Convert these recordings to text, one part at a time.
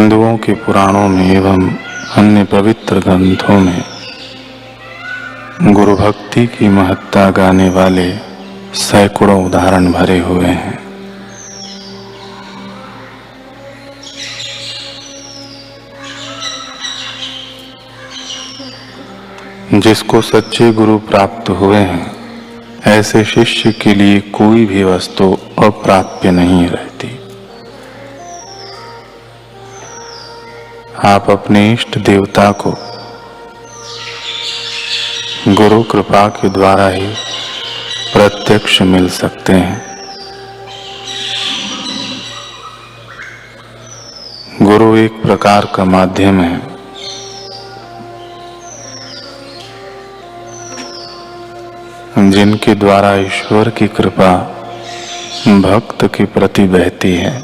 हिंदुओं के पुराणों में एवं अन्य पवित्र ग्रंथों में गुरु भक्ति की महत्ता गाने वाले सैकड़ों उदाहरण भरे हुए हैं। जिसको सच्चे गुरु प्राप्त हुए हैं, ऐसे शिष्य के लिए कोई भी वस्तु अप्राप्य नहीं रहती। आप अपने इष्ट देवता को गुरु कृपा के द्वारा ही प्रत्यक्ष मिल सकते हैं। गुरु एक प्रकार का माध्यम है, जिनके द्वारा ईश्वर की कृपा भक्त के प्रति बहती है।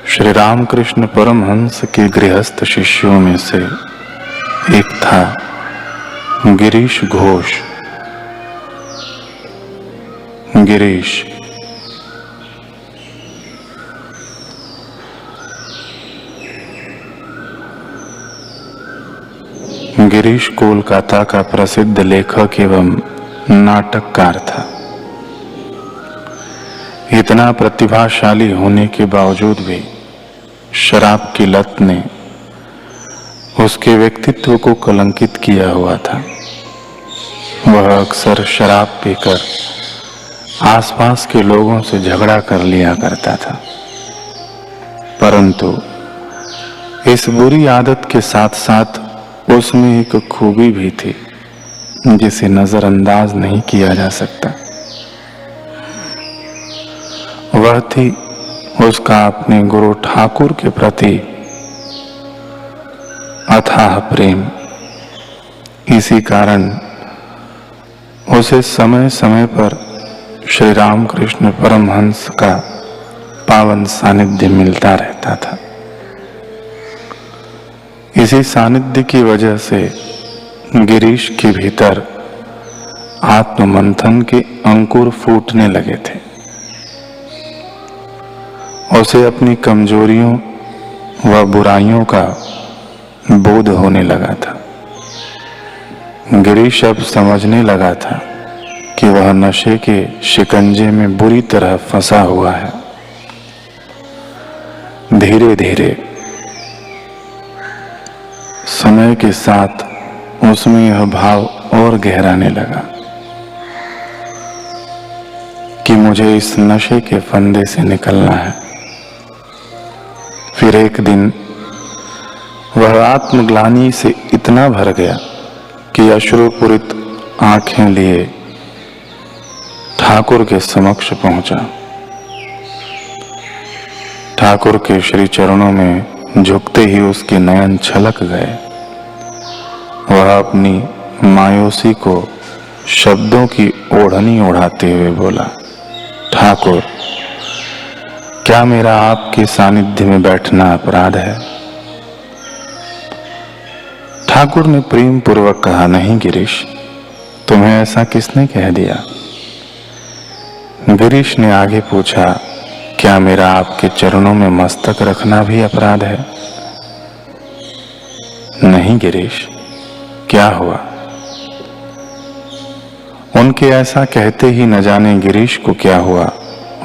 श्री रामकृष्ण परमहंस के गृहस्थ शिष्यों में से एक था गिरीश घोष। गिरीश कोलकाता का प्रसिद्ध लेखक एवं नाटककार था। इतना प्रतिभाशाली होने के बावजूद भी शराब की लत ने उसके व्यक्तित्व को कलंकित किया हुआ था। वह अक्सर शराब पीकर आसपास के लोगों से झगड़ा कर लिया करता था, परंतु इस बुरी आदत के साथ साथ उसमें एक खूबी भी थी जिसे नजरअंदाज नहीं किया जा सकता। वह थी उसका अपने गुरु ठाकुर के प्रति अथाह प्रेम। इसी कारण उसे समय समय पर श्री रामकृष्ण परमहंस का पावन सानिध्य मिलता रहता था। इसी सानिध्य की वजह से गिरीश के भीतर आत्ममंथन के अंकुर फूटने लगे थे। उसे अपनी कमजोरियों व बुराइयों का बोध होने लगा था। गिरीश अब समझने लगा था कि वह नशे के शिकंजे में बुरी तरह फंसा हुआ है। धीरे धीरे समय के साथ उसमें यह भाव और गहराने लगा कि मुझे इस नशे के फंदे से निकलना है। फिर एक दिन वह आत्मग्लानि से इतना भर गया कि अश्रुपूरित आंखें लिए ठाकुर के समक्ष पहुंचा। ठाकुर के श्री चरणों में झुकते ही उसके नयन छलक गए। वह अपनी मायूसी को शब्दों की ओढ़नी ओढ़ाते हुए बोला, ठाकुर, क्या मेरा आपके सानिध्य में बैठना अपराध है? ठाकुर ने प्रेम पूर्वक कहा, नहीं गिरीश, तुम्हें ऐसा किसने कह दिया? गिरीश ने आगे पूछा, क्या मेरा आपके चरणों में मस्तक रखना भी अपराध है? नहीं गिरीश, क्या हुआ? उनके ऐसा कहते ही न जाने गिरीश को क्या हुआ,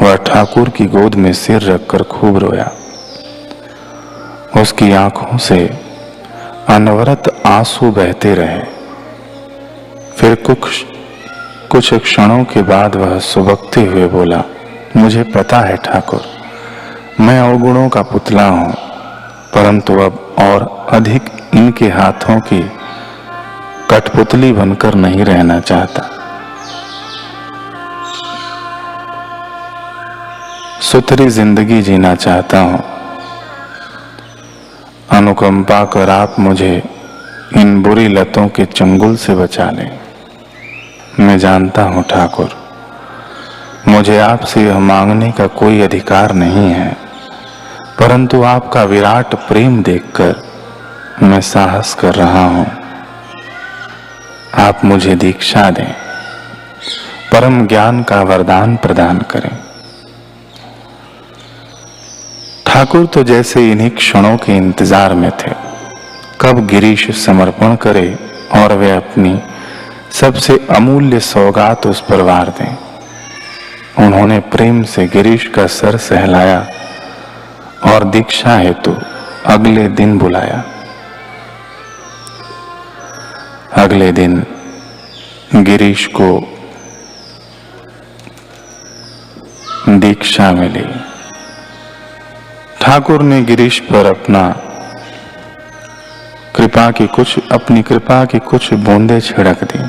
वह ठाकुर की गोद में सिर रखकर खूब रोया। उसकी आंखों से अनवरत आंसू बहते रहे। फिर कुछ क्षणों के बाद वह सुबकते हुए बोला, मुझे पता है ठाकुर, मैं अवगुणों का पुतला हूं, परंतु अब और अधिक इनके हाथों की कठपुतली बनकर नहीं रहना चाहता। सुथरी जिंदगी जीना चाहता हूं। अनुकंपा कर आप मुझे इन बुरी लतों के चंगुल से बचा लें। मैं जानता हूं ठाकुर, मुझे आपसे यह मांगने का कोई अधिकार नहीं है, परंतु आपका विराट प्रेम देखकर मैं साहस कर रहा हूं। आप मुझे दीक्षा दें, परम ज्ञान का वरदान प्रदान करें। ठाकुर तो जैसे इन्हीं क्षणों के इंतजार में थे, कब गिरीश समर्पण करे और वे अपनी सबसे अमूल्य सौगात उस पर वार दें। उन्होंने प्रेम से गिरीश का सर सहलाया और दीक्षा हेतु अगले दिन बुलाया। अगले दिन गिरीश को दीक्षा मिली। ठाकुर ने गिरीश पर अपनी कृपा की कुछ बूंदें छिड़क दी।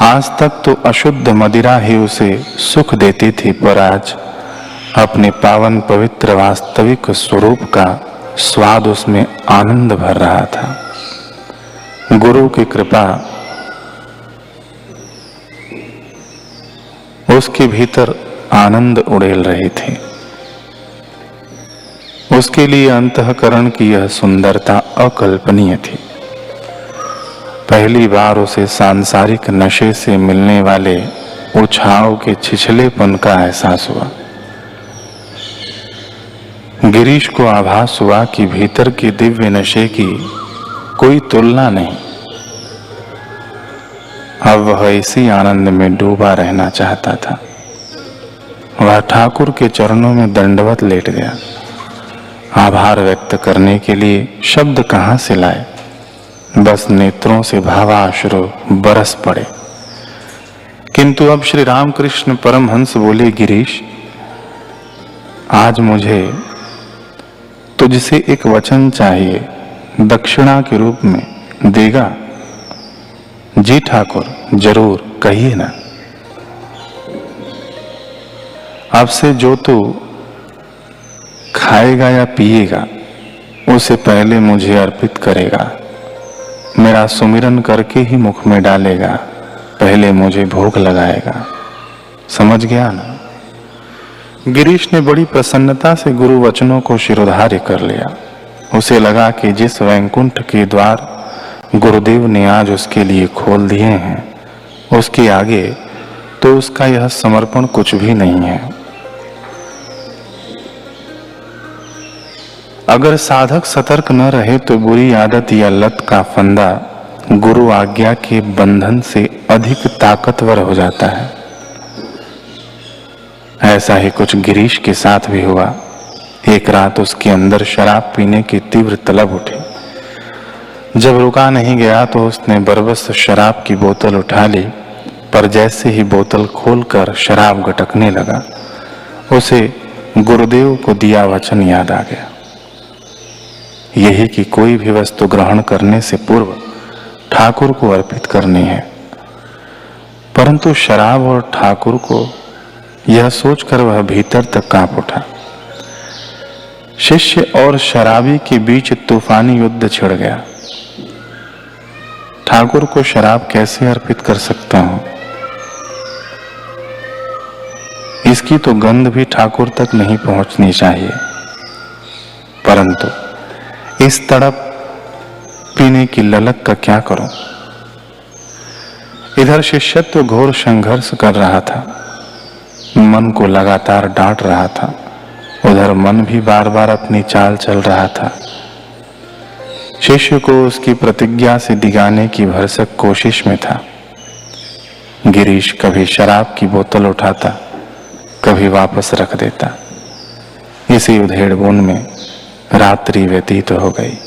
आज तक तो अशुद्ध मदिरा ही उसे सुख देती थी, पर आज अपने पावन पवित्र वास्तविक स्वरूप का स्वाद उसमें आनंद भर रहा था। गुरु की कृपा उसके भीतर आनंद उड़ेल रही थी। उसके लिए अंतःकरण की यह सुंदरता अकल्पनीय थी। पहली बार उसे सांसारिक नशे से मिलने वाले उछाव के छिछलेपन का एहसास हुआ। गिरीश को आभास हुआ कि भीतर के दिव्य नशे की कोई तुलना नहीं। अब वह इसी आनंद में डूबा रहना चाहता था। वह ठाकुर के चरणों में दंडवत लेट गया। आभार व्यक्त करने के लिए शब्द कहां से लाए, बस नेत्रों से भावाश्रु बरस पड़े। किंतु अब श्री रामकृष्ण परमहंस बोले, गिरीश, आज मुझे तुझसे एक वचन चाहिए, दक्षिणा के रूप में देगा? जी ठाकुर, जरूर, कहिए ना। अब से जो तू खाएगा या पिएगा उसे पहले मुझे अर्पित करेगा। मेरा सुमिरन करके ही मुख में डालेगा, पहले मुझे भोग लगाएगा। समझ गया ना? गिरीश ने बड़ी प्रसन्नता से गुरु वचनों को शिरोधार्य कर लिया। उसे लगा कि जिस वैकुंठ के द्वार गुरुदेव ने आज उसके लिए खोल दिए हैं, उसके आगे तो उसका यह समर्पण कुछ भी नहीं है। अगर साधक सतर्क न रहे तो बुरी आदत या लत का फंदा गुरु आज्ञा के बंधन से अधिक ताकतवर हो जाता है। ऐसा ही कुछ गिरीश के साथ भी हुआ। एक रात उसके अंदर शराब पीने की तीव्र तलब उठी। जब रुका नहीं गया तो उसने बरबस शराब की बोतल उठा ली, पर जैसे ही बोतल खोलकर शराब गटकने लगा, उसे गुरुदेव को दिया वचन याद आ गया, यही कि कोई भी वस्तु ग्रहण करने से पूर्व ठाकुर को अर्पित करनी है। परंतु शराब और ठाकुर को यह सोचकर वह भीतर तक कांप उठा। शिष्य और शराबी के बीच तूफानी युद्ध छिड़ गया। ठाकुर को शराब कैसे अर्पित कर सकता हूं? इसकी तो गंध भी ठाकुर तक नहीं पहुंचनी चाहिए। परंतु इस तड़प पीने की ललक का क्या करूं? इधर शिष्यत्व घोर संघर्ष कर रहा था, मन को लगातार डांट रहा था। उधर मन भी बार बार अपनी चाल चल रहा था। शिष्य को उसकी प्रतिज्ञा से दिगाने की भरसक कोशिश में था। गिरीश कभी शराब की बोतल उठाता, कभी वापस रख देता। इसी उधेड़बुन में रात्रि व्यतीत हो गई।